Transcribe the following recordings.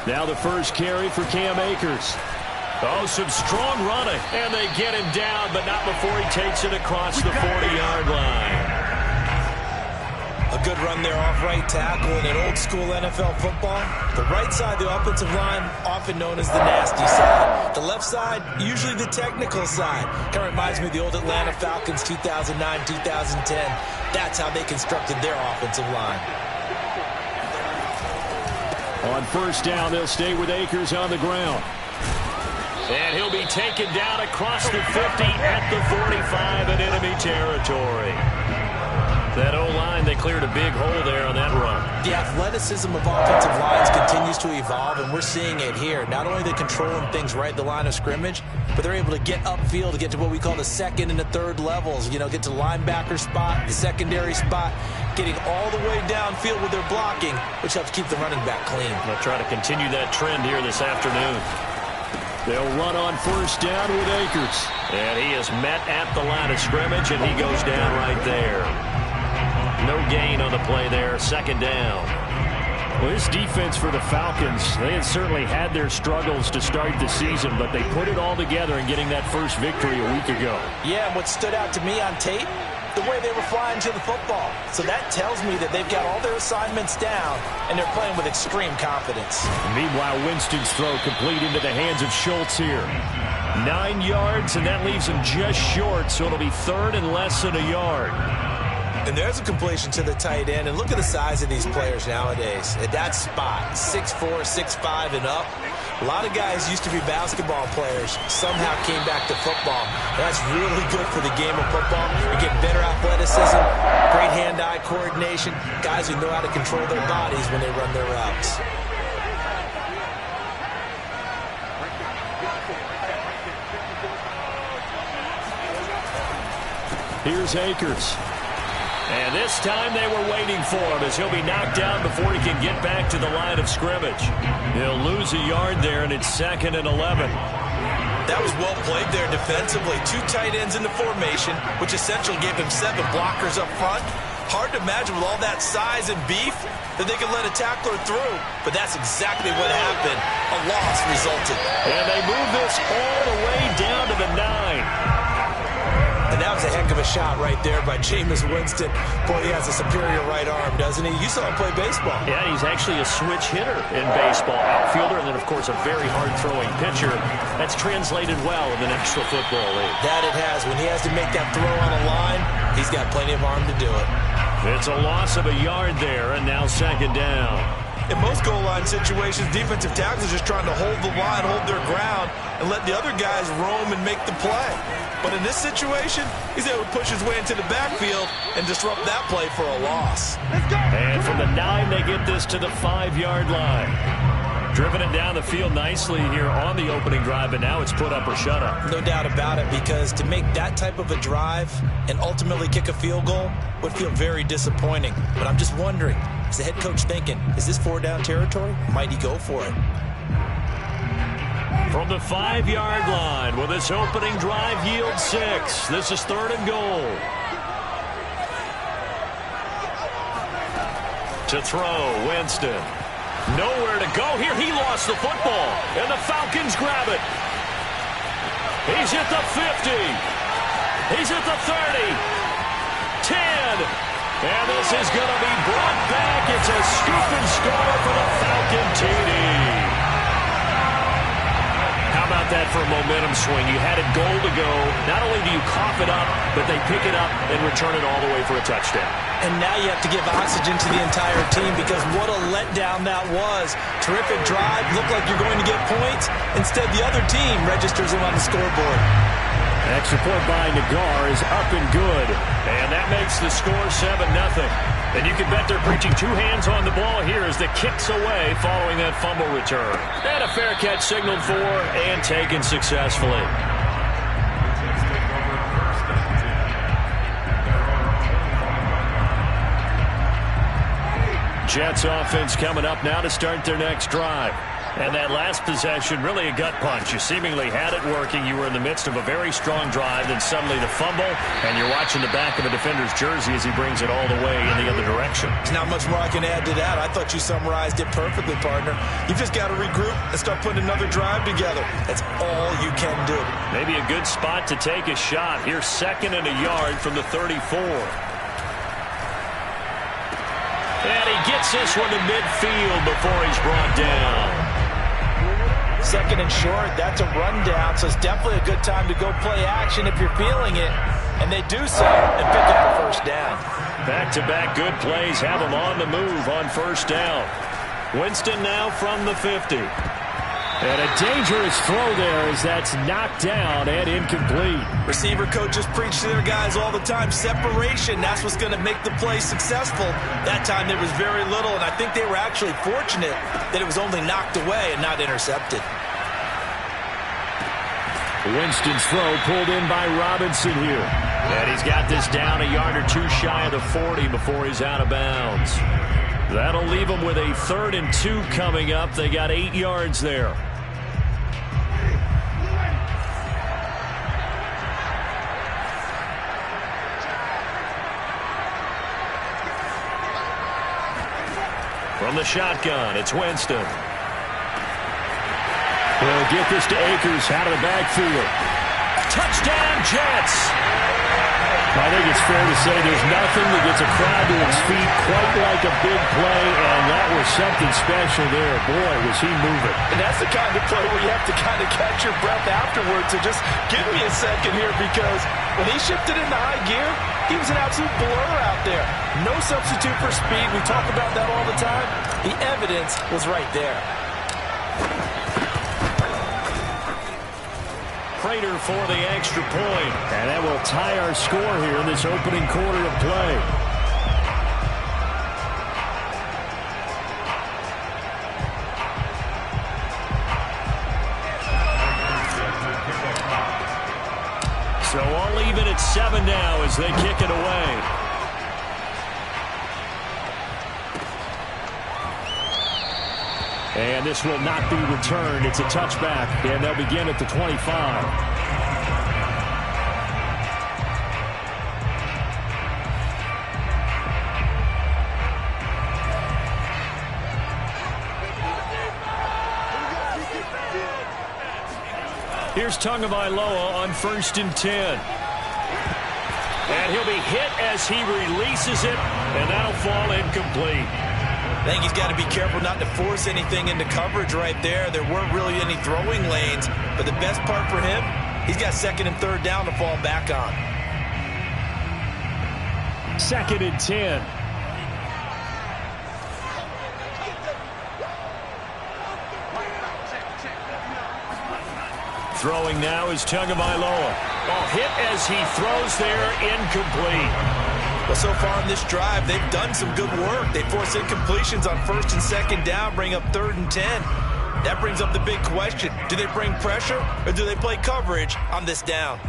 Now the first carry for Cam Akers. Oh, some strong running. And they get him down, but not before he takes it across the 40-yard line. A good run there off right tackle in an old-school NFL football. The right side of the offensive line, often known as the nasty side. The left side, usually the technical side. Kind of reminds me of the old Atlanta Falcons 2009, 2010. That's how they constructed their offensive line. On first down, they'll stay with Akers on the ground. And he'll be taken down across the 50 at the 45 in enemy territory. That O-line, they cleared a big hole there on that run. The athleticism of offensive lines continues to evolve, and we're seeing it here. Not only are they controlling things right at the line of scrimmage, but they're able to get upfield to get to what we call the second and the third levels. You know, get to linebacker spot, the secondary spot, getting all the way downfield with their blocking, which helps keep the running back clean. They'll try to continue that trend here this afternoon. They'll run on first down with Akers. And he is met at the line of scrimmage, and he goes down right there. No gain on the play there, second down. Well, this defense for the Falcons, they had certainly had their struggles to start the season, but they put it all together in getting that first victory a week ago. Yeah, and what stood out to me on tape, the way they were flying to the football. So that tells me that they've got all their assignments down, and they're playing with extreme confidence. Meanwhile, Winston's throw complete into the hands of Schultz here. 9 yards, and that leaves him just short, so it'll be third and less than a yard. And there's a completion to the tight end. And look at the size of these players nowadays. At that spot, 6'4", 6'5", and up. A lot of guys used to be basketball players, somehow came back to football. And that's really good for the game of football. You get better athleticism, great hand-eye coordination, guys who know how to control their bodies when they run their routes. Here's Akers. And this time they were waiting for him as he'll be knocked down before he can get back to the line of scrimmage. He'll lose a yard there, and it's 2nd and 11. That was well played there defensively. 2 tight ends in the formation, which essentially gave him 7 blockers up front. Hard to imagine with all that size and beef that they could let a tackler through. But that's exactly what happened. A loss resulted. And they move this all the way down to the 9. And that was a heck of a shot right there by Jameis Winston. Boy, he has a superior right arm, doesn't he? You saw him play baseball. Yeah, he's actually a switch hitter in baseball. Outfielder, and then, of course, a very hard-throwing pitcher. That's translated well in the National Football League. That it has. When he has to make that throw on a line, he's got plenty of arm to do it. It's a loss of a yard there, and now 2nd down. In most goal line situations, defensive tackles are just trying to hold the line, hold their ground, and let the other guys roam and make the play. But in this situation, he's able to push his way into the backfield and disrupt that play for a loss. And from the 9, they get this to the 5-yard line. Driven it down the field nicely here on the opening drive, but now it's put up or shut up. No doubt about it, because to make that type of a drive and ultimately kick a field goal would feel very disappointing. But I'm just wondering, is the head coach thinking, is this 4-down territory? Might he go for it? From the 5-yard line, will this opening drive yield 6? This is 3rd and goal. To throw, Winston. Nowhere to go here. He lost the football, and the Falcons grab it. He's at the 50. He's at the 30. 10. And this is going to be brought back. It's a scoop and score for the Falcon TD. How about that for a momentum swing? You had it goal to go. Not only do you cough it up, but they pick it up and return it all the way for a touchdown. And now you have to give oxygen to the entire team, because what a letdown that was. Terrific drive. Looked like you're going to get points. Instead, the other team registers them on the scoreboard. Extra point by Nagar is up and good. And that makes the score 7-0. And you can bet they're preaching 2 hands on the ball here as the kick's away following that fumble return. And a fair catch signaled for and taken successfully. Jets offense coming up now to start their next drive. And that last possession, really a gut punch. You seemingly had it working. You were in the midst of a very strong drive, then suddenly the fumble, and you're watching the back of a defender's jersey as he brings it all the way in the other direction. There's not much more I can add to that. I thought you summarized it perfectly, partner. You've just got to regroup and start putting another drive together. That's all you can do. Maybe a good spot to take a shot. Here's 2nd and a yard from the 34. And he gets this one to midfield before he's brought down. 2nd and short, that's a rundown, so it's definitely a good time to go play action if you're feeling it. And they do so and pick up the first down. Back-to-back good plays have them on the move on first down. Winston now from the 50. And a dangerous throw there as that's knocked down and incomplete. Receiver coaches preach to their guys all the time. Separation, that's what's going to make the play successful. That time there was very little, and I think they were actually fortunate that it was only knocked away and not intercepted. Winston's throw pulled in by Robinson here. And he's got this down a yard or two shy of the 40 before he's out of bounds. That'll leave them with a 3rd and 2 coming up. They got 8 yards there. From the shotgun, it's Winston. We'll get this to Akers out of the backfield. Touchdown, Jets! I think it's fair to say there's nothing that gets a crowd to its feet quite like a big play, and that was something special there. Boy, was he moving. And that's the kind of play where you have to kind of catch your breath afterwards. So just give me a second here, because when he shifted into high gear, he was an absolute blur out there. No substitute for speed. We talk about that all the time. The evidence was right there. Prater for the extra point. And that will tie our score here in this opening quarter of play. So all even at 7 now as they kick it away. And this will not be returned. It's a touchback, and they'll begin at the 25. Here's Tagovailoa on 1st and 10. And he'll be hit as he releases it, and that'll fall incomplete. I think he's got to be careful not to force anything into coverage right there. There weren't really any throwing lanes, but the best part for him, he's got 2nd and 3rd down to fall back on. 2nd and 10. Throwing now is Tagovailoa. Ball hit as he throws there, incomplete. Well, so far in this drive, they've done some good work. They force incompletions on 1st and 2nd down, bring up 3rd and 10. That brings up the big question. Do they bring pressure or do they play coverage on this down?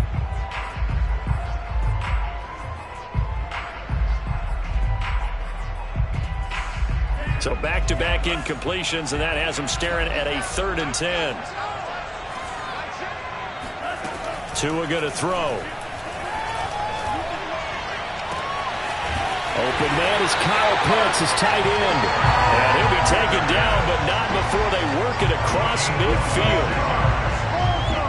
So back-to-back incompletions, and that has them staring at a 3rd and 10. Tua going to throw. Open man is Kyle Pitts, his tight end. And he'll be taken down, but not before they work it across midfield.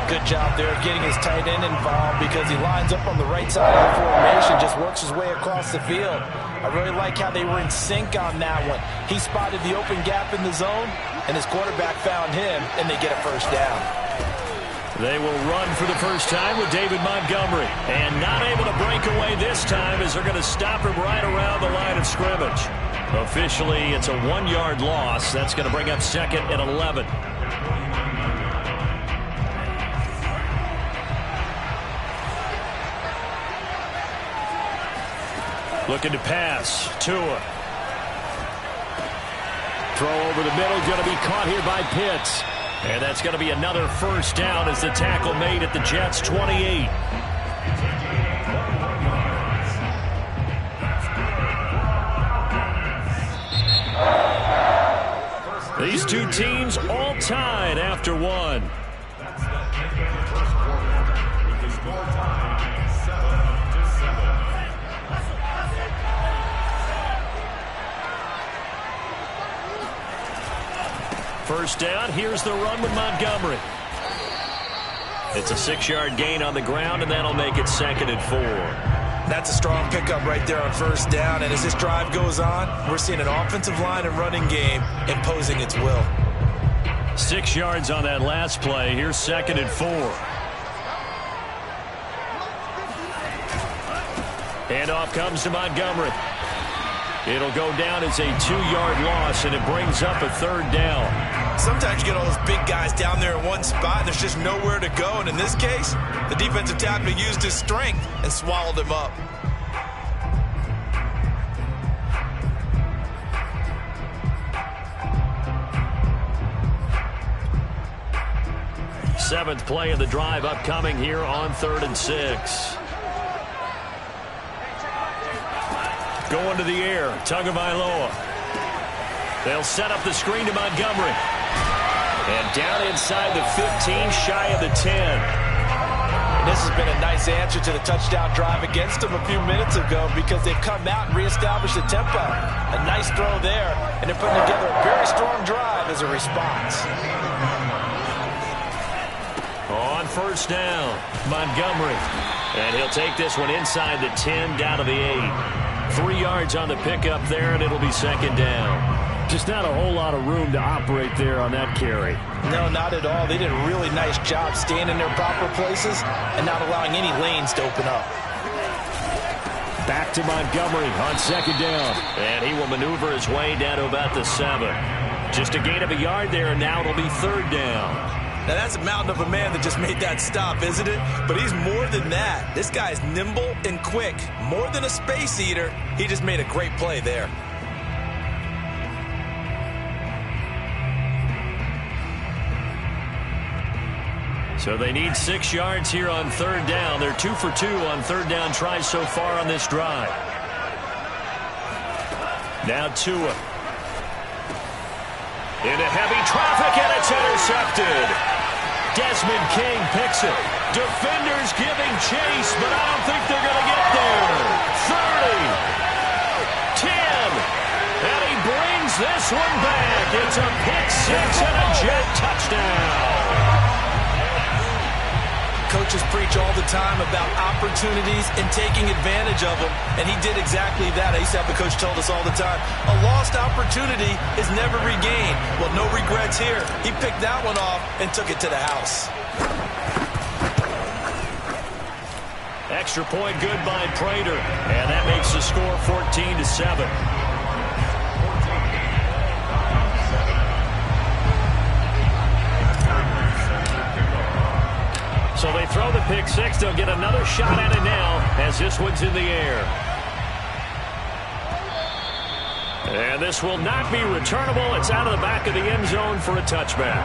Good job there getting his tight end involved, because he lines up on the right side of the formation, just works his way across the field. I really like how they were in sync on that one. He spotted the open gap in the zone, and his quarterback found him, and they get a 1st down. They will run for the first time with David Montgomery. And not able to break away this time as they're going to stop him right around the line of scrimmage. Officially, it's a 1-yard loss. That's going to bring up 2nd and 11. Looking to pass. Tua. Throw over the middle, going to be caught here by Pitts. And that's going to be another 1st down as the tackle made at the Jets' 28. These These two teams all tied after one. First down, here's the run with Montgomery. It's a 6-yard gain on the ground, and that'll make it 2nd and 4. That's a strong pickup right there on first down, and as this drive goes on, we're seeing an offensive line and running game imposing its will. 6 yards on that last play. Here's 2nd and 4. Handoff comes to Montgomery. It'll go down as a 2-yard loss, and it brings up a 3rd down. Sometimes you get all those big guys down there in one spot, and there's just nowhere to go. And in this case, the defensive tackle used his strength and swallowed him up. Seventh play of the drive upcoming here on 3rd and 6. Going to the air, Tagovailoa. They'll set up the screen to Montgomery. And down inside the 15, shy of the 10. And this has been a nice answer to the touchdown drive against them a few minutes ago because they've come out and reestablished the tempo. A nice throw there, and they're putting together a very strong drive as a response. On first down, Montgomery. And he'll take this one inside the 10, down to the 8. 3 yards on the pickup there, and it'll be 2nd down. Just not a whole lot of room to operate there on that carry. No, not at all. They did a really nice job staying in their proper places and not allowing any lanes to open up. Back to Montgomery on 2nd down. And he will maneuver his way down to about the 7. Just a gain of a yard there, and now it'll be 3rd down. Now, that's a mountain of a man that just made that stop, isn't it? But he's more than that. This guy's nimble and quick. More than a space eater, he just made a great play there. So they need 6 yards here on 3rd down. They're 2 for 2 on 3rd down tries so far on this drive. Now Tua. Into heavy traffic, and it's intercepted. Desmond King picks it. Defenders giving chase, but I don't think they're going to get there. 30. 10. And he brings this one back. It's a pick 6 and a jet touchdown. Coaches preach all the time about opportunities and taking advantage of them, and he did exactly that. I used to have the coach tell us all the time, a lost opportunity is never regained. Well, no regrets here. He picked that one off and took it to the house. Extra point good by Prater, and that makes the score 14-7. So they throw the pick 6. They'll get another shot at it now as this one's in the air. And this will not be returnable. It's out of the back of the end zone for a touchback.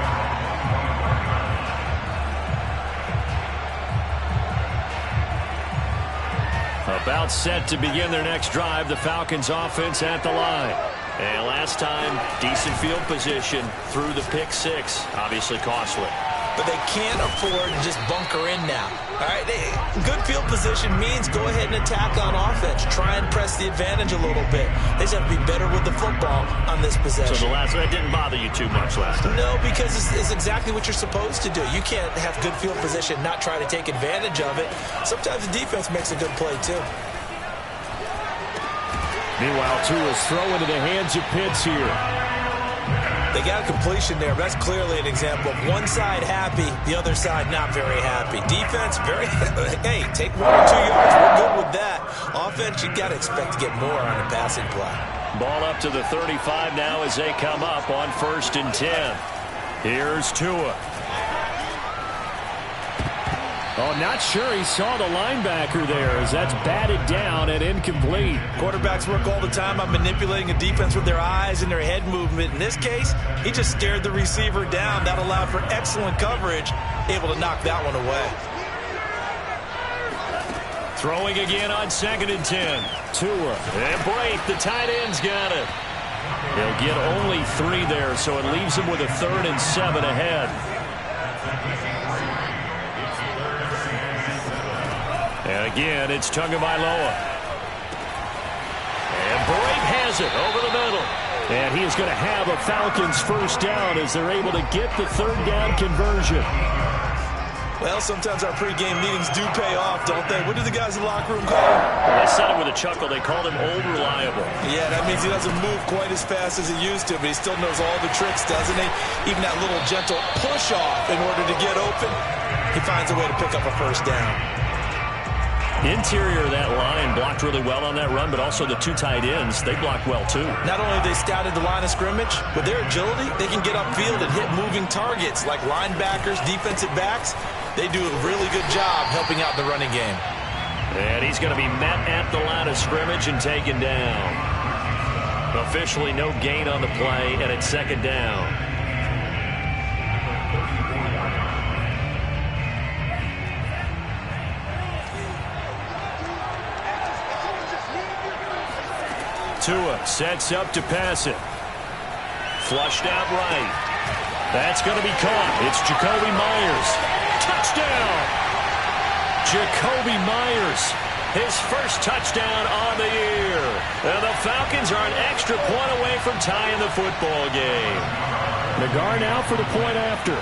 About set to begin their next drive. The Falcons offense at the line. And last time, decent field position through the pick 6. Obviously costly. But they can't afford to just bunker in now. All right, good field position means go ahead and attack on offense. Try and press the advantage a little bit. They just have to be better with the football on this possession. So that didn't bother you too much last time? No, because it's exactly what you're supposed to do. You can't have good field position, not try to take advantage of it. Sometimes the defense makes a good play, too. Meanwhile, Tua's throw into the hands of Pitts here. They got a completion there, but that's clearly an example of one side happy, the other side not very happy. Defense, hey, take 1 or 2 yards. We're good with that. Offense, you got to expect to get more on a passing play. Ball up to the 35 now as they come up on 1st and 10. Here's Tua. Oh, not sure he saw the linebacker there as that's batted down and incomplete. Quarterbacks work all the time on manipulating a defense with their eyes and their head movement. In this case, he just stared the receiver down. That allowed for excellent coverage, able to knock that one away. Throwing again on 2nd and 10. Tua. And Brate, the tight end's got it. They'll get only 3 there, so it leaves them with a 3rd and 7 ahead. And again, it's Tagovailoa. And Brate has it over the middle. And he is going to have a Falcons first down as they're able to get the 3rd down conversion. Well, sometimes our pregame meetings do pay off, don't they? What do the guys in the locker room call him? Well, they said it with a chuckle. They called him Old Reliable. Yeah, that means he doesn't move quite as fast as he used to, but he still knows all the tricks, doesn't he? Even that little gentle push-off in order to get open, he finds a way to pick up a first down. Interior of that line blocked really well on that run, but also the 2 tight ends, they blocked well too. Not only have they scouted the line of scrimmage, with their agility, they can get upfield and hit moving targets like linebackers, defensive backs. They do a really good job helping out the running game. And he's going to be met at the line of scrimmage and taken down. Officially no gain on the play, and it's 2nd down. Tua sets up to pass it. Flushed out right. That's going to be caught. It's Jakobi Meyers. Touchdown! Jakobi Meyers, his first touchdown on the year. And the Falcons are an extra point away from tying the football game. Nagar now for the point after.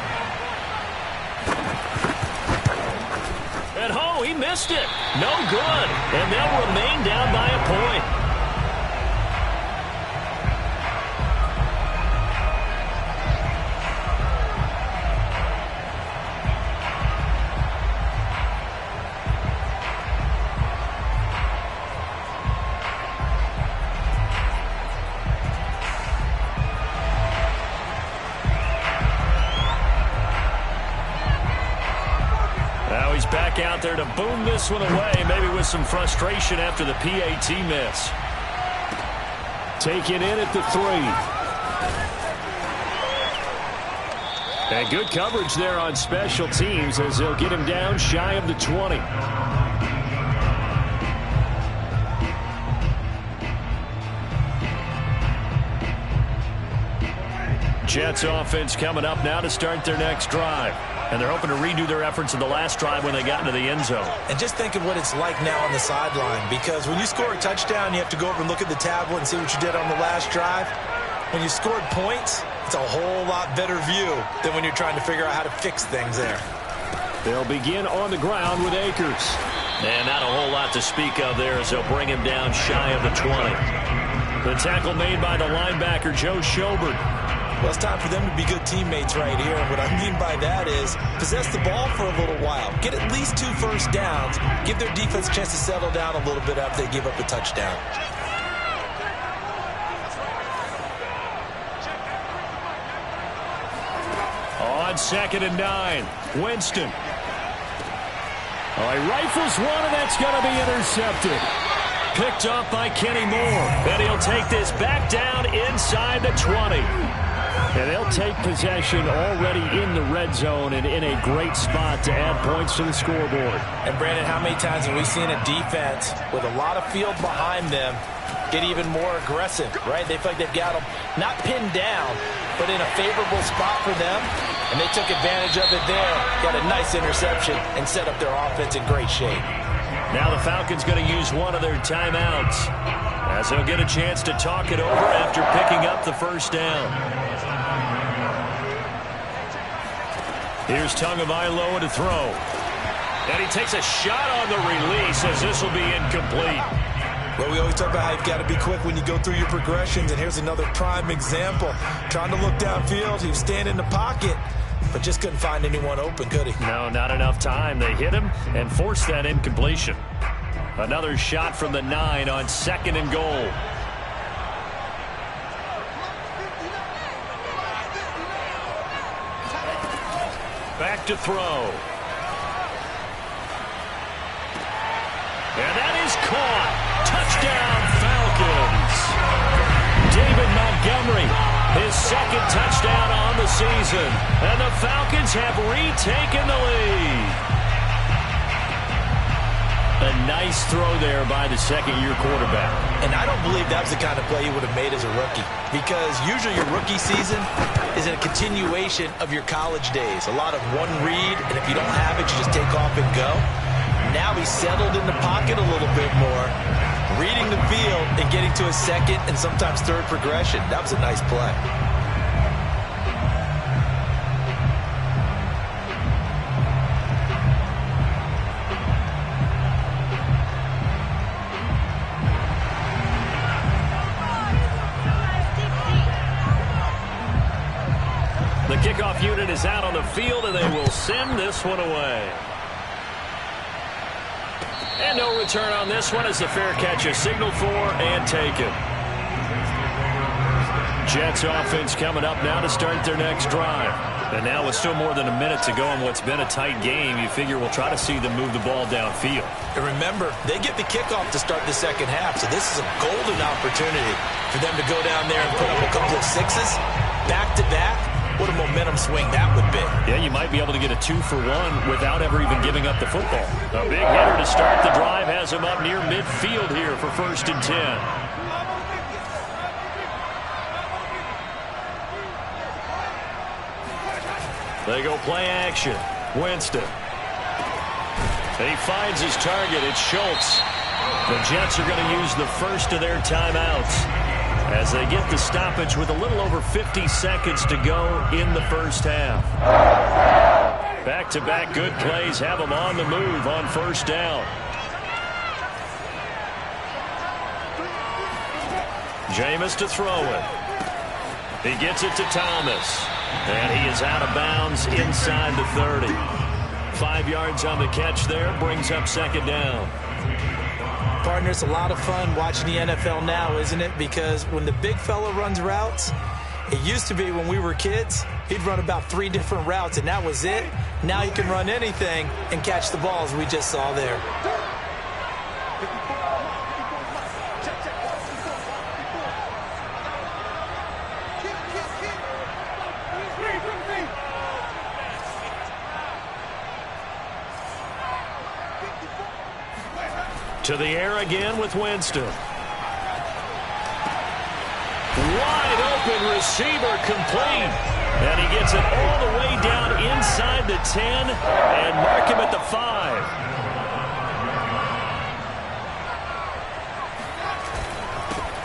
And he missed it. No good. And they'll remain down by a point. Back out there to boom this one away, maybe with some frustration after the PAT miss. Taken in at the 3. And good coverage there on special teams as they'll get him down shy of the 20. Jets offense coming up now to start their next drive. And they're hoping to redo their efforts in the last drive when they got into the end zone. And just think of what it's like now on the sideline, because when you score a touchdown, you have to go over and look at the tablet and see what you did on the last drive. When you scored points, it's a whole lot better view than when you're trying to figure out how to fix things there. They'll begin on the ground with Akers. And not a whole lot to speak of there as they'll bring him down shy of the 20. The tackle made by the linebacker, Joe Schobert. Well, it's time for them to be good teammates right here. And what I mean by that is possess the ball for a little while. Get at least 2 first downs. Give their defense a chance to settle down a little bit after they give up a touchdown. On 2nd and 9, Winston. He rifles one, and that's going to be intercepted. Picked up by Kenny Moore. And he'll take this back down inside the 20. And they'll take possession already in the red zone and in a great spot to add points to the scoreboard. And, Brandon, how many times have we seen a defense with a lot of field behind them get even more aggressive, right? They feel like they've got them not pinned down, but in a favorable spot for them. And they took advantage of it there, got a nice interception, and set up their offense in great shape. Now the Falcons going to use one of their timeouts as they'll get a chance to talk it over after picking up the first down. Here's Tagovailoa to throw. And he takes a shot on the release as this will be incomplete. Well, we always talk about how you've got to be quick when you go through your progressions, and here's another prime example. Trying to look downfield, he was standing in the pocket, but just couldn't find anyone open, could he? No, not enough time. They hit him and forced that incompletion. Another shot from the 9 on 2nd and goal. Back to throw. And that is caught. Touchdown, Falcons. David Montgomery, his 2nd touchdown on the season. And the Falcons have retaken the lead. A nice throw there by the second-year quarterback. And I don't believe that was the kind of play he would have made as a rookie, because usually your rookie season is a continuation of your college days. A lot of one read, and if you don't have it, you just take off and go. Now he's settled in the pocket a little bit more, reading the field and getting to a second and sometimes third progression. That was a nice play. The kickoff unit is out on the field, and they will send this one away. And no return on this one as the fair catch is signaled for and taken. Jets offense coming up now to start their next drive. And now with still more than a minute to go in what's been a tight game, you figure we'll try to see them move the ball downfield. And remember, they get the kickoff to start the second half, so this is a golden opportunity for them to go down there and put up a couple of sixes back-to-back. What a momentum swing that would be. Yeah, you might be able to get a 2-for-1 without ever even giving up the football. A big hitter to start the drive has him up near midfield here for 1st and 10. They go play action. Winston. He finds his target. It's Schultz. The Jets are going to use the first of their timeouts as they get the stoppage with a little over 50 seconds to go in the first half. Back-to-back good plays have them on the move on 1st down. Jameis to throw it. He gets it to Thomas. And he is out of bounds inside the 30. 5 yards on the catch there, brings up 2nd down. Partner, it's a lot of fun watching the NFL now, isn't it? Because when the big fella runs routes, it used to be when we were kids, he'd run about 3 different routes, and that was it. Now he can run anything and catch the balls we just saw there. To the air again with Winston. Wide open receiver complete. And he gets it all the way down inside the 10 and mark him at the 5.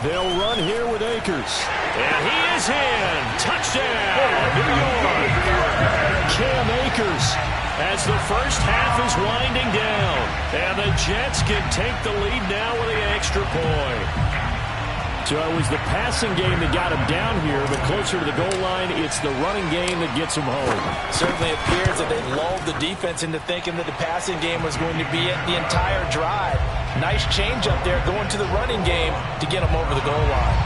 They'll run here with Akers. And he is in. Touchdown, New York. Cam Akers as the first half is winding down. And the Jets can take the lead now with the extra point. So it was the passing game that got him down here, but closer to the goal line, it's the running game that gets him home. Certainly appears that they lulled the defense into thinking that the passing game was going to be it the entire drive. Nice change up there going to the running game to get him over the goal line.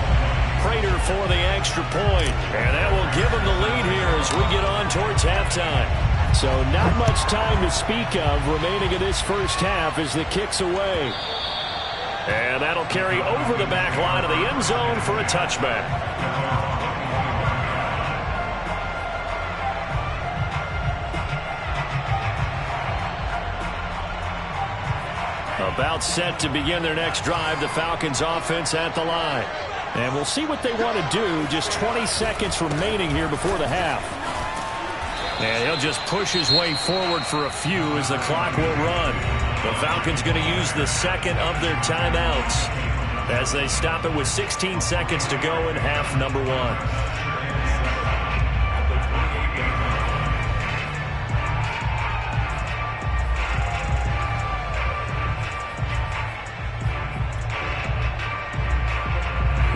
Prater for the extra point, and that will give him the lead here as we get on towards halftime. So not much time to speak of remaining in this first half as the kick's away. And that'll carry over the back line of the end zone for a touchback. About set to begin their next drive, the Falcons offense at the line. And we'll see what they want to do. Just 20 seconds remaining here before the half. And he'll just push his way forward for a few as the clock will run. The Falcons going to use the second of their timeouts as they stop it with 16 seconds to go in half number 1.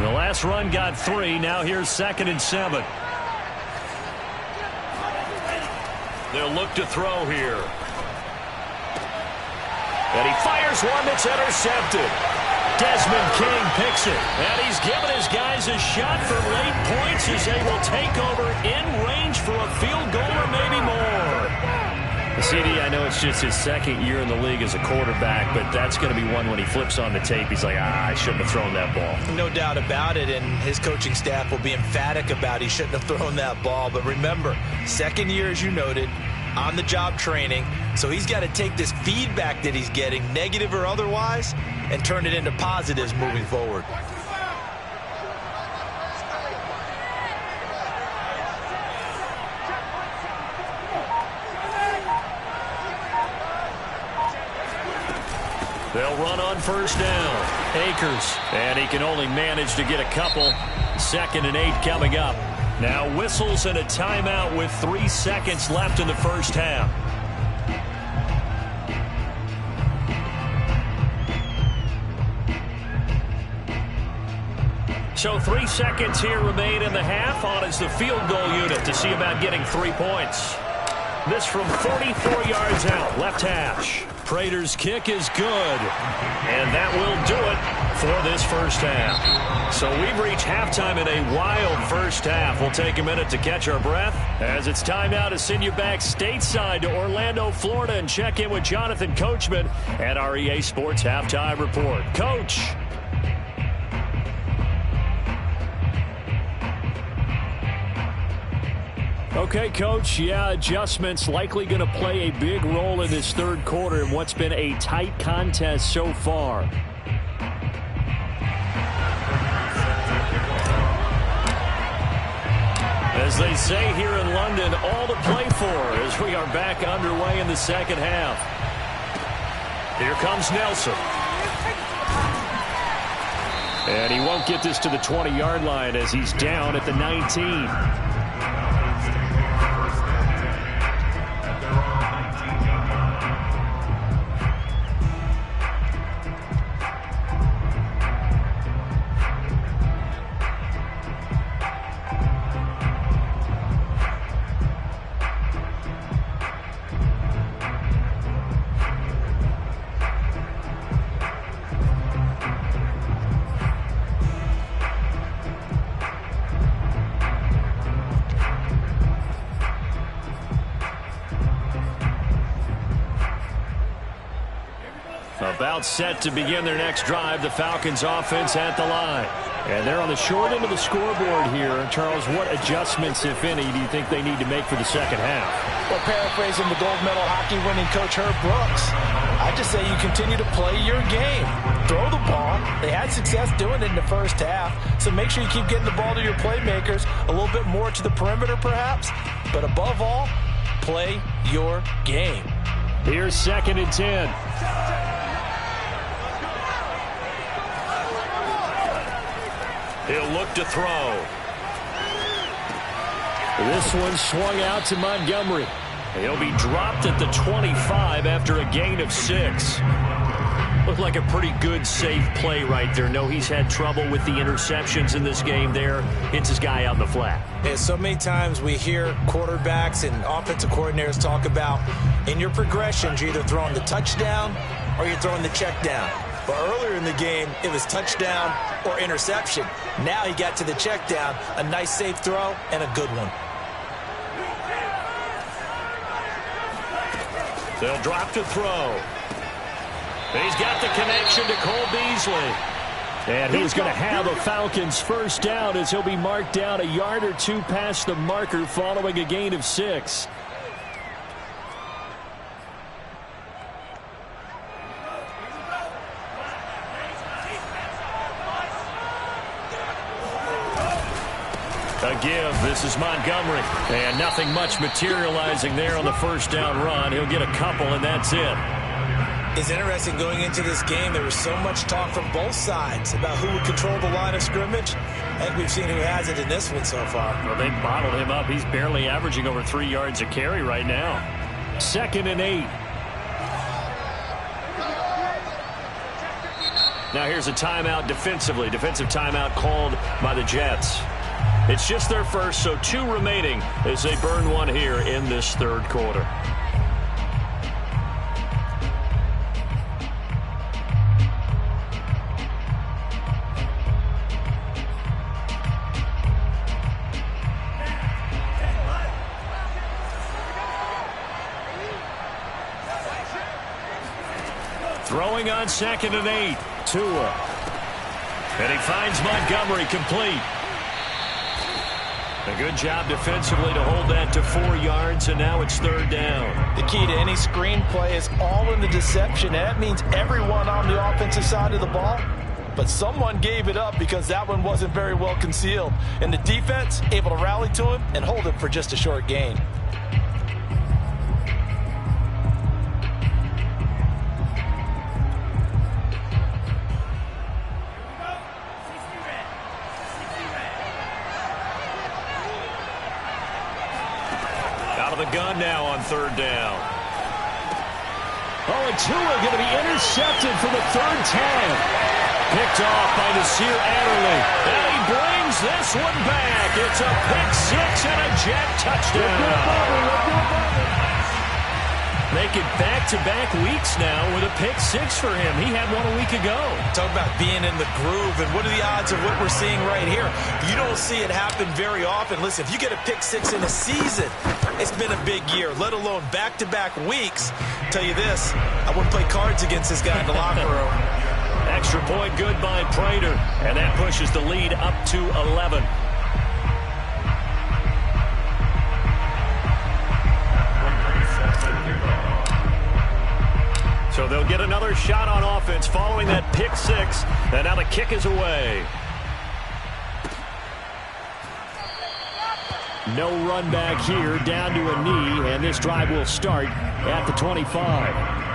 The last run got 3. Now here's 2nd and 7. They'll look to throw here. And he fires one that's intercepted. Desmond King picks it. And he's given his guys a shot for late points as they will take over in range for a field goal or maybe more. CD, I know it's just his 2nd year in the league as a quarterback, but that's going to be one when he flips on the tape. He's like, I shouldn't have thrown that ball. No doubt about it, and his coaching staff will be emphatic about he shouldn't have thrown that ball. But remember, 2nd year, as you noted, on-the-job training. So he's got to take this feedback that he's getting, negative or otherwise, and turn it into positives moving forward. They'll run on first down. Akers, and he can only manage to get a couple. 2nd and 8 coming up. Now whistles and a timeout with 3 seconds left in the first half. So 3 seconds here remain in the half. On is the field goal unit to see about getting 3 points. This from 44 yards out, left hash. Prater's kick is good, and that will do it for this first half. So we've reached halftime in a wild first half. We'll take a minute to catch our breath as it's time now to send you back stateside to Orlando, Florida, and check in with Jonathan Coachman at our EA Sports Halftime Report. Coach. Okay, Coach, adjustments likely going to play a big role in this third quarter in what's been a tight contest so far. As they say here in London, all to play for as we are back underway in the second half. Here comes Nelson. And he won't get this to the 20-yard line as he's down at the 19. About set to begin their next drive, the Falcons offense at the line. And they're on the short end of the scoreboard here. Charles, what adjustments, if any, do you think they need to make for the second half? Well, paraphrasing the gold medal hockey winning coach Herb Brooks, I just say you continue to play your game. Throw the ball. They had success doing it in the first half, so make sure you keep getting the ball to your playmakers, a little bit more to the perimeter perhaps, but above all, play your game. Here's 2nd and 10. He'll look to throw. This one swung out to Montgomery. He'll be dropped at the 25 after a gain of 6. Looked like a pretty good, safe play right there. No, he's had trouble with the interceptions in this game there. Hits his guy out in the flat. Yeah, so many times we hear quarterbacks and offensive coordinators talk about in your progressions, you're either throwing the touchdown or you're throwing the check down. But earlier in the game, it was touchdown or interception. Now he got to the check down, a nice safe throw, and a good one. They'll drop to throw. He's got the connection to Cole Beasley. And he's going to have a Falcons first down as he'll be marked down a yard or two past the marker following a gain of 6. A give. This is Montgomery. And nothing much materializing there on the first down run. He'll get a couple, and that's it. It's interesting going into this game. There was so much talk from both sides about who would control the line of scrimmage. I think we've seen who has it in this one so far. Well, they bottled him up. He's barely averaging over 3 yards a carry right now. 2nd and 8. Now here's a timeout defensively. Defensive timeout called by the Jets. It's just their first, so 2 remaining as they burn one here in this third quarter. Throwing on 2nd and 8. Tua. And he finds Montgomery complete. A good job defensively to hold that to 4 yards, and now it's 3rd down. The key to any screen play is all in the deception, and that means everyone on the offensive side of the ball. But someone gave it up because that one wasn't very well concealed. And the defense able to rally to him and hold him for just a short gain. Out of the gun now on 3rd down. Oh, and Tua going to be intercepted for the 3rd time. Picked off by Nasir Adderley. And he brings this one back. It's a pick 6 and a jet touchdown. Make it back-to-back weeks now with a pick 6 for him. He had one a week ago. Talk about being in the groove, and what are the odds of what we're seeing right here? You don't see it happen very often. Listen, if you get a pick 6 in a season, it's been a big year, let alone back-to-back weeks. Tell you this, I wouldn't play cards against this guy in the locker room. Extra point good by Prater, and that pushes the lead up to 11. So they'll get another shot on offense following that pick 6, and now the kick is away. No run back here, down to a knee, and this drive will start at the 25.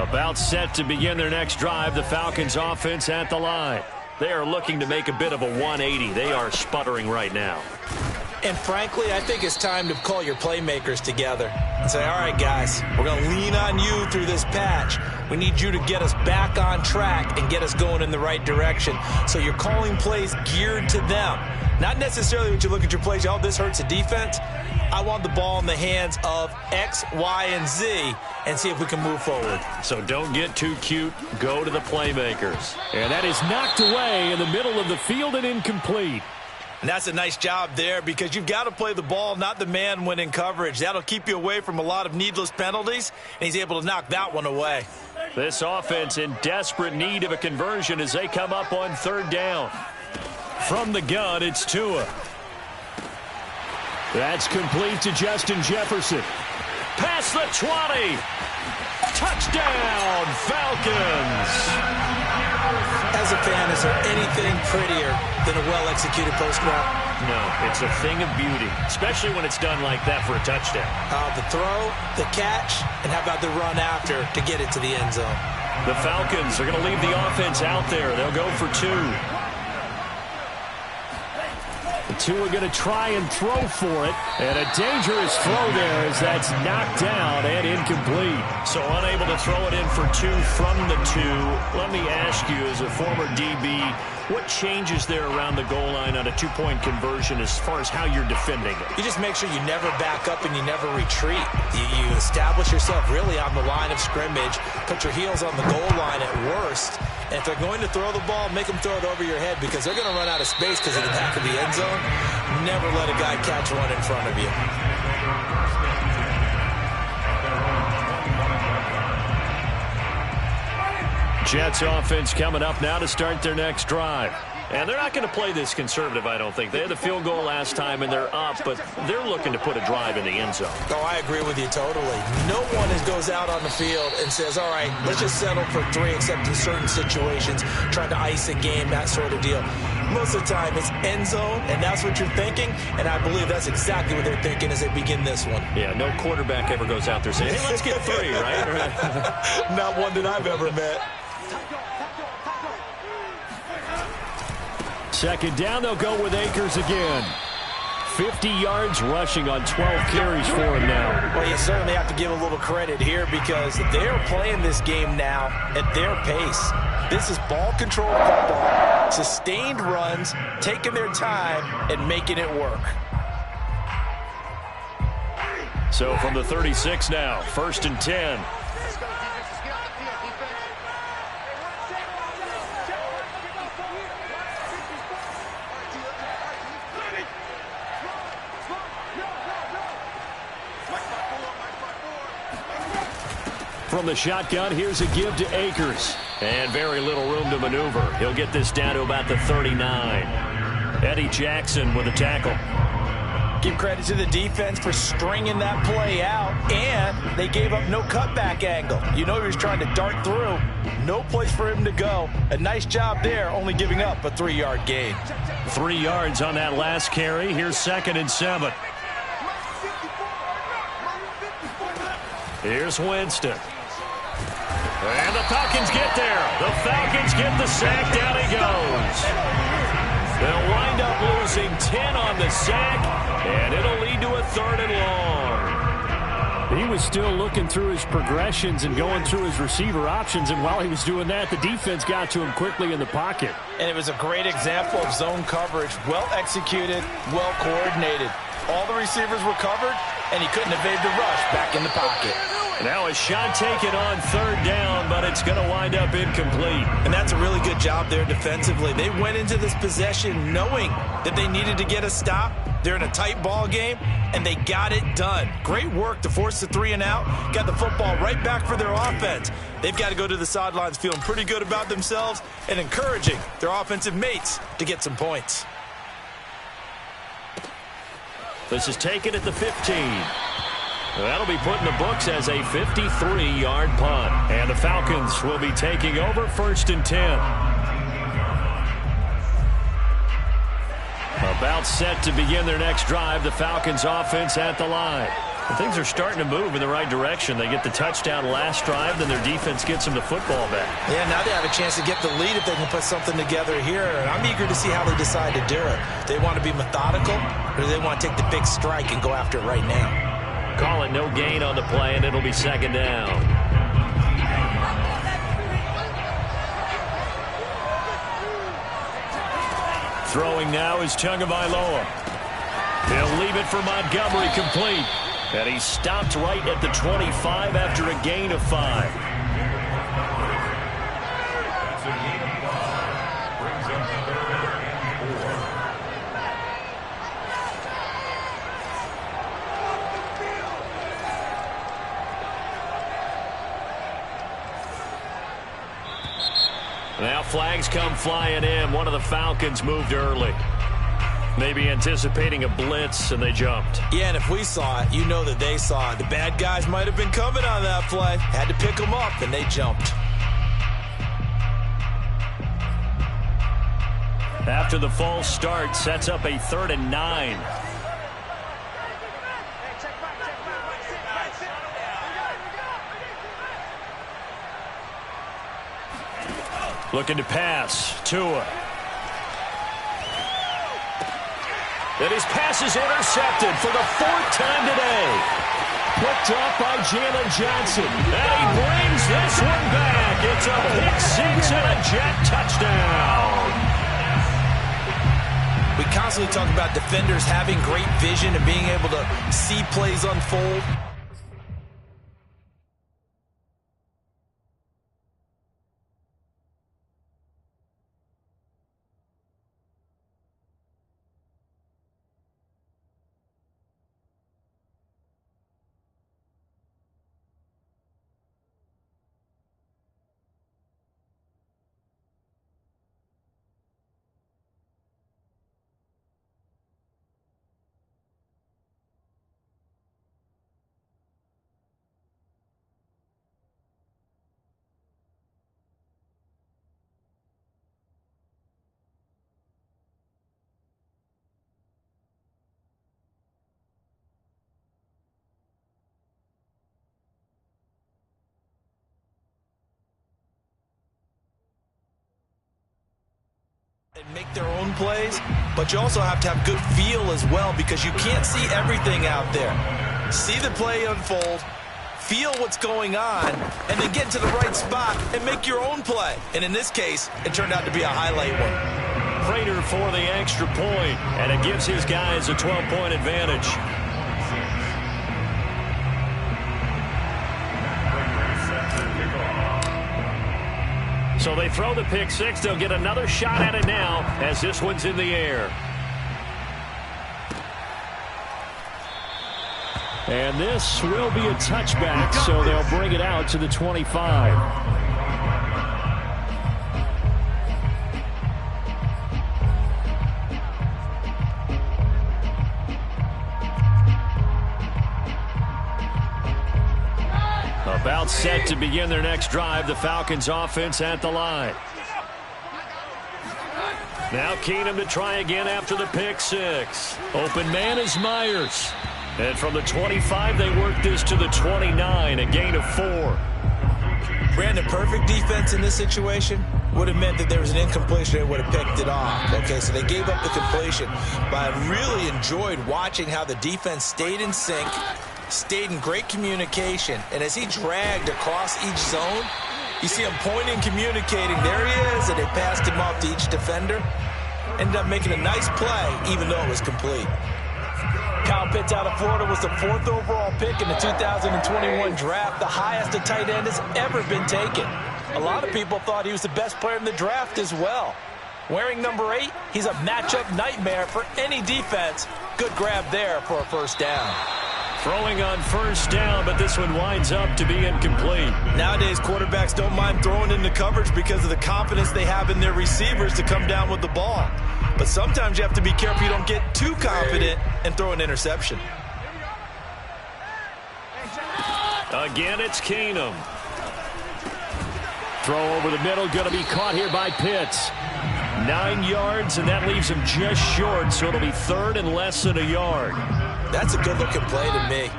About set to begin their next drive, the Falcons offense at the line. They are looking to make a bit of a 180. They are sputtering right now. And frankly, I think it's time to call your playmakers together and say, all right, guys, we're going to lean on you through this patch. We need you to get us back on track and get us going in the right direction. So you're calling plays geared to them. Not necessarily when you look at your plays, oh, this hurts the defense. I want the ball in the hands of X, Y, and Z and see if we can move forward. So don't get too cute. Go to the playmakers. And that is knocked away in the middle of the field and incomplete. And that's a nice job there because you've got to play the ball, not the man when in coverage. That'll keep you away from a lot of needless penalties, and he's able to knock that one away. This offense in desperate need of a conversion as they come up on 3rd down. From the gun, it's Tua. That's complete to Justin Jefferson. Past the 20. Touchdown, Falcons. As a fan, is there anything prettier than a well-executed post route? No, it's a thing of beauty, especially when it's done like that for a touchdown. The throw, the catch, and how about the run after to get it to the end zone? The Falcons are going to leave the offense out there. They'll go for 2. Tua going to try and throw for it. And a dangerous throw there as that's knocked down and incomplete. So unable to throw it in for 2 from the 2. Let me ask you, as a former DB, what changes there around the goal line on a 2-point conversion as far as how you're defending it? You just make sure you never back up and you never retreat. You establish yourself really on the line of scrimmage, put your heels on the goal line at worst, and if they're going to throw the ball, make them throw it over your head because they're going to run out of space because of the back of the end zone. Never let a guy catch one in front of you. Jets offense coming up now to start their next drive. And they're not going to play this conservative, I don't think. They had the field goal last time, and they're up, but they're looking to put a drive in the end zone. Oh, I agree with you totally. No one goes out on the field and says, all right, let's just settle for 3, except in certain situations, trying to ice a game, that sort of deal. Most of the time, it's end zone, and that's what you're thinking, and I believe that's exactly what they're thinking as they begin this one. Yeah, no quarterback ever goes out there saying, hey, let's get 3, right? Not one that I've ever met. 2nd down, they'll go with Akers again. 50 yards rushing on 12 carries for him now. Well, you certainly have to give a little credit here because they're playing this game now at their pace. This is ball control football, sustained runs, taking their time, and making it work. So from the 36 now, 1st and 10. from the shotgun. Here's a give to Akers. And very little room to maneuver. He'll get this down to about the 39. Eddie Jackson with a tackle. Give credit to the defense for stringing that play out, and they gave up no cutback angle. You know he was trying to dart through. No place for him to go. A nice job there, only giving up a 3-yard gain. 3 yards on that last carry. Here's 2nd and 7. Here's Winston. And the Falcons get there. The Falcons get the sack. Down he goes. They'll wind up losing 10 on the sack, and it'll lead to a 3rd and long. He was still looking through his progressions and going through his receiver options, and while he was doing that, the defense got to him quickly in the pocket. And it was a great example of zone coverage. Well executed, well coordinated. All the receivers were covered, and he couldn't evade the rush back in the pocket. Now a shot taken on 3rd down, but it's going to wind up incomplete. And that's a really good job there defensively. They went into this possession knowing that they needed to get a stop. They're in a tight ball game, and they got it done. Great work to force the 3 and out. Got the football right back for their offense. They've got to go to the sidelines feeling pretty good about themselves and encouraging their offensive mates to get some points. This is taken at the 15. That'll be put in the books as a 53-yard punt. And the Falcons will be taking over 1st and 10. About set to begin their next drive. The Falcons offense at the line. And things are starting to move in the right direction. They get the touchdown last drive, then their defense gets them the football back. Yeah, now they have a chance to get the lead if they can put something together here. And I'm eager to see how they decide to do it. Do they want to be methodical, or do they want to take the big strike and go after it right now? Call it no gain on the play, and it'll be 2nd down. Throwing now is Tagovailoa. He'll leave it for Montgomery, complete. And he stopped right at the 25 after a gain of 5. Now flags come flying in. One of the Falcons moved early. Maybe anticipating a blitz, and they jumped. Yeah, and if we saw it, you know that they saw it. The bad guys might have been coming on that play. Had to pick them up, and they jumped. After the false start, sets up a 3rd and 9. Looking to pass. Tua. And his pass is intercepted for the 4th time today. Picked up by Jalen Johnson. And he brings this one back. It's a pick 6 and a Jet touchdown. We constantly talk about defenders having great vision and being able to see plays unfold. And make their own plays, but you also have to have good feel as well, because you can't see everything out there. See the play unfold, feel what's going on, and then get to the right spot and make your own play. And in this case, it turned out to be a highlight one. Prater for the extra point, and it gives his guys a 12-point advantage. So they throw the pick 6. They'll get another shot at it now as this one's in the air. And this will be a touchback, so they'll bring it out to the 25. About set to begin their next drive, the Falcons offense at the line. Now Keenum to try again after the pick six. Open man is Myers. And from the 25, they work this to the 29, a gain of 4. Brandon, perfect defense in this situation would have meant that there was an incompletion. They would have picked it off. Okay, so they gave up the completion. But I really enjoyed watching how the defense stayed in sync, stayed in great communication, and as he dragged across each zone, you see him pointing, communicating. There he is, and they passed him off to each defender. Ended up making a nice play, even though it was complete. Kyle Pitts out of Florida was the 4th overall pick in the 2021 draft, the highest a tight end has ever been taken. A lot of people thought he was the best player in the draft as well. Wearing number 8, he's a matchup nightmare for any defense. Good grab there for a first down. Throwing on first down, but this one winds up to be incomplete. Nowadays, quarterbacks don't mind throwing into coverage because of the confidence they have in their receivers to come down with the ball. But sometimes you have to be careful you don't get too confident and throw an interception. Again, it's Keenum. Throw over the middle, going to be caught here by Pitts. 9 yards, and that leaves him just short, so it'll be 3rd and less than a yard. That's a good-looking play to me.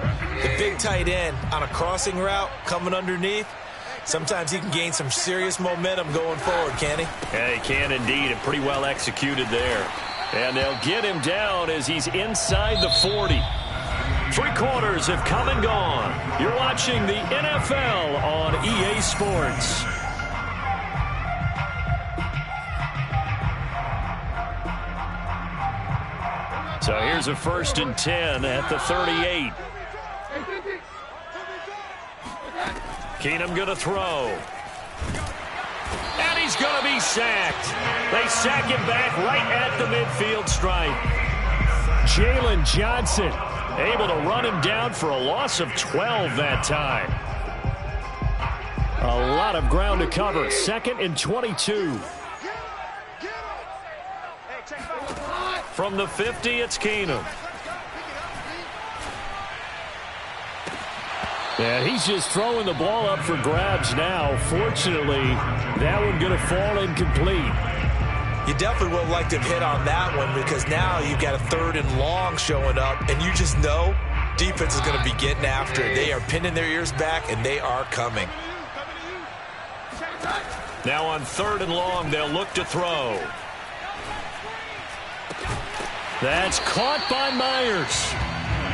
The big tight end on a crossing route coming underneath. Sometimes he can gain some serious momentum going forward, can he? Yeah, he can indeed, and pretty well executed there. And they'll get him down as he's inside the 40. 3 quarters have come and gone. You're watching the NFL on EA Sports. So here's a 1st and 10 at the 38. Keenum going to throw. And he's going to be sacked. They sack him back right at the midfield stripe. Jalen Johnson able to run him down for a loss of 12 that time. A lot of ground to cover. 2nd and 22. From the 50, it's Keenum. Yeah, he's just throwing the ball up for grabs now. Fortunately, that one going to fall incomplete. You definitely would have liked to have hit on that one because now you've got a 3rd and long showing up, and you just know defense is going to be getting after it. They are pinning their ears back, and they are coming. Now on 3rd and long, they'll look to throw. That's caught by Myers.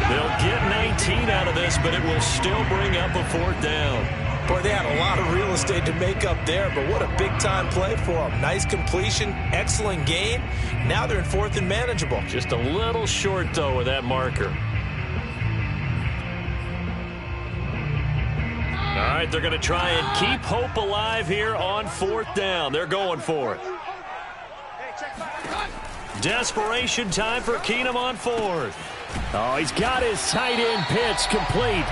They'll get 19 out of this, but it will still bring up a 4th down. Boy, they had a lot of real estate to make up there, but what a big-time play for them. Nice completion, excellent game. Now they're in 4th and manageable. Just a little short, though, with that marker. All right, they're going to try and keep hope alive here on 4th down. They're going for it. Desperation time for Keenum on 4th. Oh, he's got his tight end Pitts complete.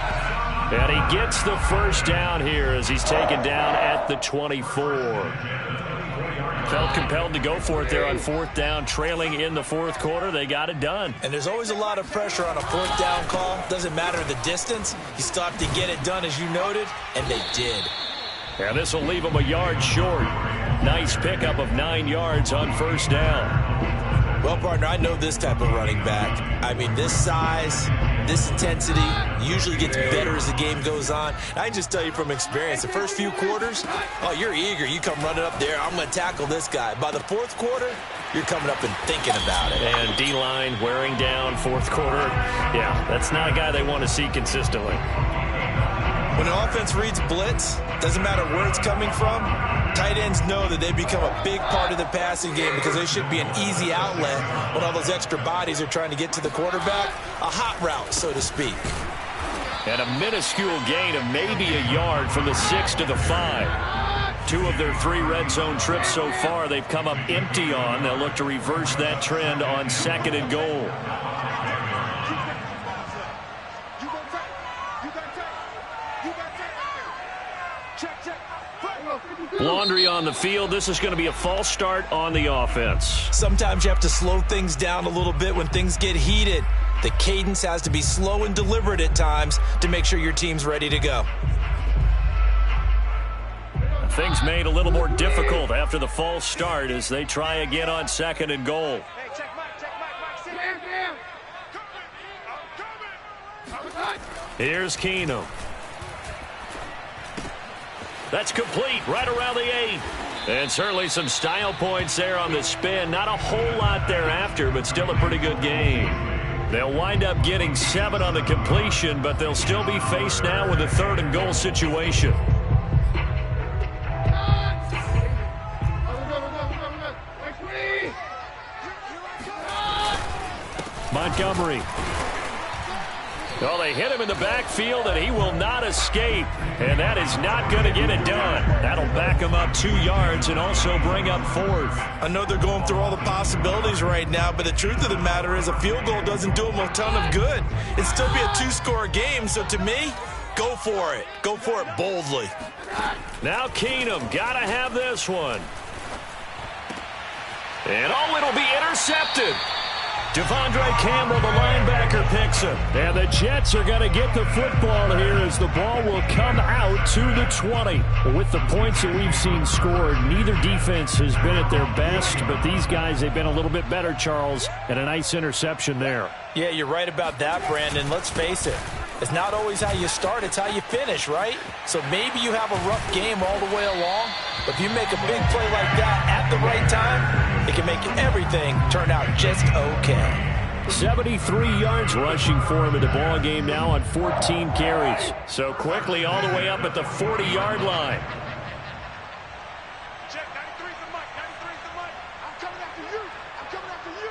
And he gets the first down here as he's taken down at the 24. Felt compelled to go for it there on 4th down, trailing in the 4th quarter. They got it done. And there's always a lot of pressure on a 4th down call. Doesn't matter the distance. You still have to get it done, as you noted, and they did. And this will leave them a yard short. Nice pickup of 9 yards on 1st down. Well, partner, I know this type of running back. I mean, this size, this intensity usually gets better as the game goes on. I just tell you from experience, the first few quarters, oh, you're eager. You come running up there, I'm going to tackle this guy. By the 4th quarter, you're coming up and thinking about it. And D-line wearing down 4th quarter. Yeah, that's not a guy they want to see consistently. When the offense reads blitz, doesn't matter where it's coming from, tight ends know that they become a big part of the passing game because they should be an easy outlet when all those extra bodies are trying to get to the quarterback. A hot route, so to speak. And a minuscule gain of maybe a yard from the 6 to the 5. 2 of their 3 red zone trips so far they've come up empty on. They'll look to reverse that trend on 2nd and goal. Laundry on the field. This is going to be a false start on the offense. Sometimes you have to slow things down a little bit when things get heated. The cadence has to be slow and deliberate at times to make sure your team's ready to go. Things made a little more difficult after the false start as they try again on 2nd and goal. Here's Keenum. That's complete right around the 8. And certainly some style points there on the spin. Not a whole lot thereafter, but still a pretty good game. They'll wind up getting 7 on the completion, but they'll still be faced now with a 3rd and goal situation. Montgomery. Well, they hit him in the backfield, and he will not escape. And that is not going to get it done. That'll back him up 2 yards and also bring up 4th. I know they're going through all the possibilities right now, but the truth of the matter is a field goal doesn't do them a ton of good. It'd still be a 2-score game, so to me, go for it. Go for it boldly. Now Keenum, got to have this one. And, it'll be intercepted. Devondre Campbell, the linebacker, picks him. And the Jets are going to get the football here as the ball will come out to the 20. With the points that we've seen scored, neither defense has been at their best, but these guys, they've been a little bit better, Charles, and a nice interception there. Yeah, you're right about that, Brandon. Let's face it. It's not always how you start, it's how you finish, right? So maybe you have a rough game all the way along, but if you make a big play like that at the right time, it can make everything turn out just okay. 73 yards rushing for him in the ball game now on 14 carries. So quickly all the way up at the 40-yard line. Check, 93's the mic, 93's the mic. I'm coming after you. I'm coming after you.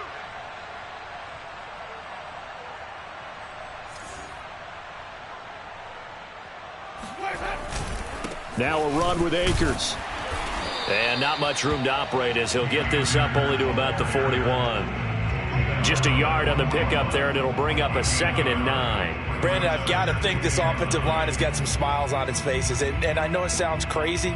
Now a run with Akers. And not much room to operate as he'll get this up only to about the 41. Just a yard on the pickup there, and it'll bring up a 2nd and 9. Brandon, I've got to think this offensive line has got some smiles on its faces. And I know it sounds crazy,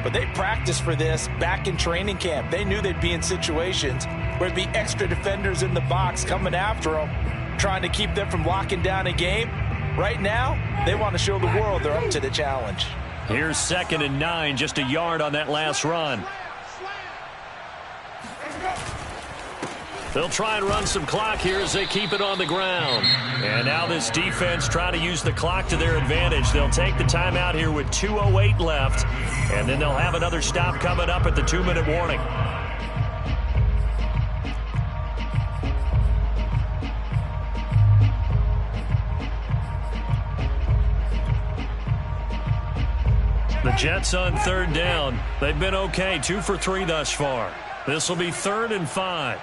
but they practiced for this back in training camp. They knew they'd be in situations where there'd be extra defenders in the box coming after them, trying to keep them from locking down a game. Right now, they want to show the world they're up to the challenge. Here's 2nd and 9, just a yard on that last run. They'll try and run some clock here as they keep it on the ground. And now this defense trying to use the clock to their advantage. They'll take the timeout here with 2:08 left, and then they'll have another stop coming up at the 2-minute warning. The Jets on 3rd down. They've been okay, 2 for 3 thus far. This will be 3rd and 5.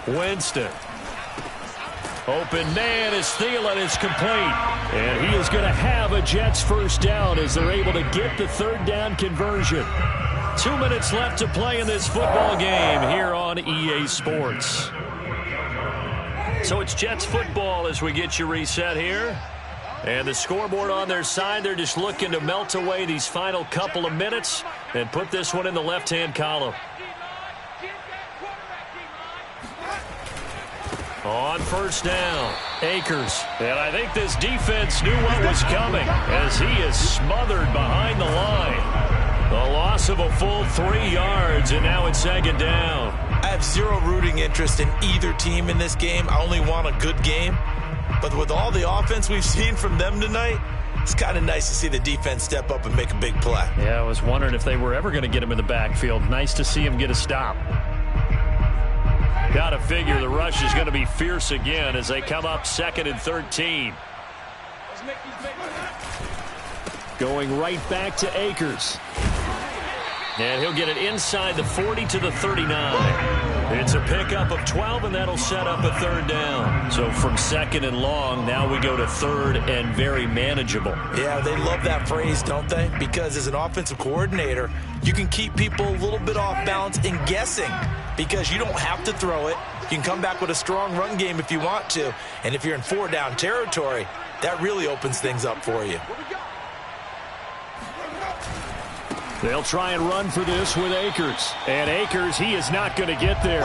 Winston. Open man is Thielen. It's complete. And he is going to have a Jets first down as they're able to get the 3rd down conversion. 2 minutes left to play in this football game here on EA Sports. So it's Jets football as we get you reset here. And the scoreboard on their side, they're just looking to melt away these final couple of minutes and put this one in the left-hand column. On 1st down, Akers. And I think this defense knew what was coming as he is smothered behind the line. A loss of a full 3 yards, and now it's 2nd down. I have zero rooting interest in either team in this game. I only want a good game. But with all the offense we've seen from them tonight, it's kind of nice to see the defense step up and make a big play. Yeah, I was wondering if they were ever going to get him in the backfield. Nice to see him get a stop. Got to figure the rush is going to be fierce again as they come up 2nd and 13. Going right back to Akers. And he'll get it inside the 40 to the 39. It's a pickup of 12, and that'll set up a 3rd down. So from 2nd and long, now we go to 3rd and very manageable. Yeah, they love that phrase, don't they? Because as an offensive coordinator, you can keep people a little bit off balance and guessing because you don't have to throw it. You can come back with a strong run game if you want to. And if you're in 4-down territory, that really opens things up for you. They'll try and run for this with Akers. And Akers, he is not going to get there.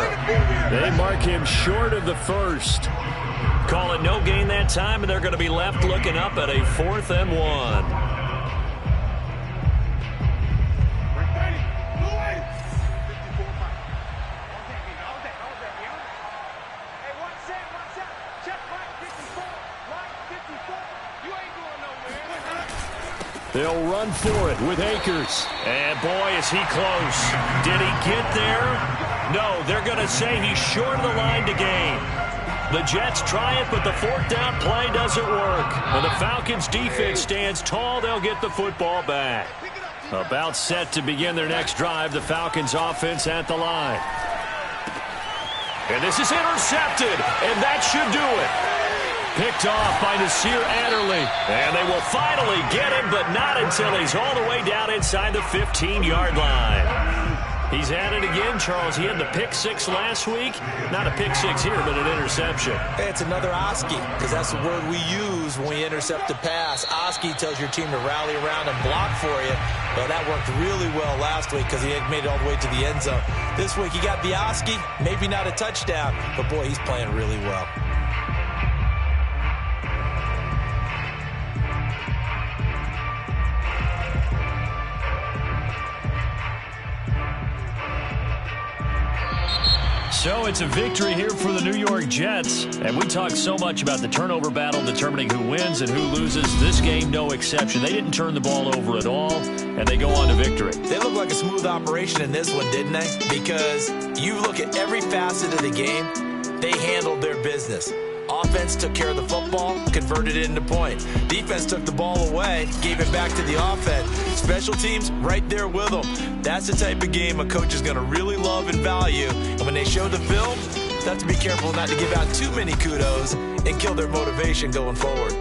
They mark him short of the first. Call it no gain that time, and they're going to be left looking up at a 4th and 1. They'll run for it with Akers. And boy, is he close. Did he get there? No, they're going to say he's short of the line to gain. The Jets try it, but the 4th down play doesn't work. And the Falcons' defense stands tall. They'll get the football back. About set to begin their next drive, the Falcons' offense at the line. And this is intercepted, and that should do it. Picked off by Nasir Adderley. And they will finally get him, but not until he's all the way down inside the 15-yard line. He's at it again, Charles. He had the pick 6 last week. Not a pick 6 here, but an interception. Hey, it's another Oski, because that's the word we use when we intercept a pass. Oski tells your team to rally around and block for you. Well, that worked really well last week because he had made it all the way to the end zone. This week, he got the Oski, maybe not a touchdown, but boy, he's playing really well. So it's a victory here for the New York Jets. And we talk so much about the turnover battle determining who wins and who loses. This game, no exception. They didn't turn the ball over at all, and they go on to victory. They look like a smooth operation in this one, didn't they? Because you look at every facet of the game, they handled their business. Offense took care of the football, converted it into points. Defense took the ball away, gave it back to the offense. Special teams, right there with them. That's the type of game a coach is going to really love and value. And when they show the film, they have to be careful not to give out too many kudos and kill their motivation going forward.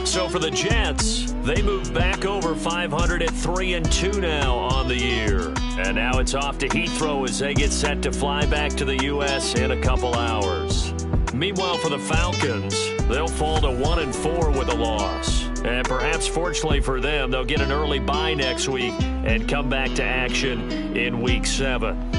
So for the Jets, they move back over 500 at 3-2 now on the year. And now it's off to Heathrow as they get set to fly back to the U.S. in a couple hours. Meanwhile, for the Falcons, they'll fall to 1-4 with a loss. And perhaps fortunately for them, they'll get an early bye next week and come back to action in Week 7.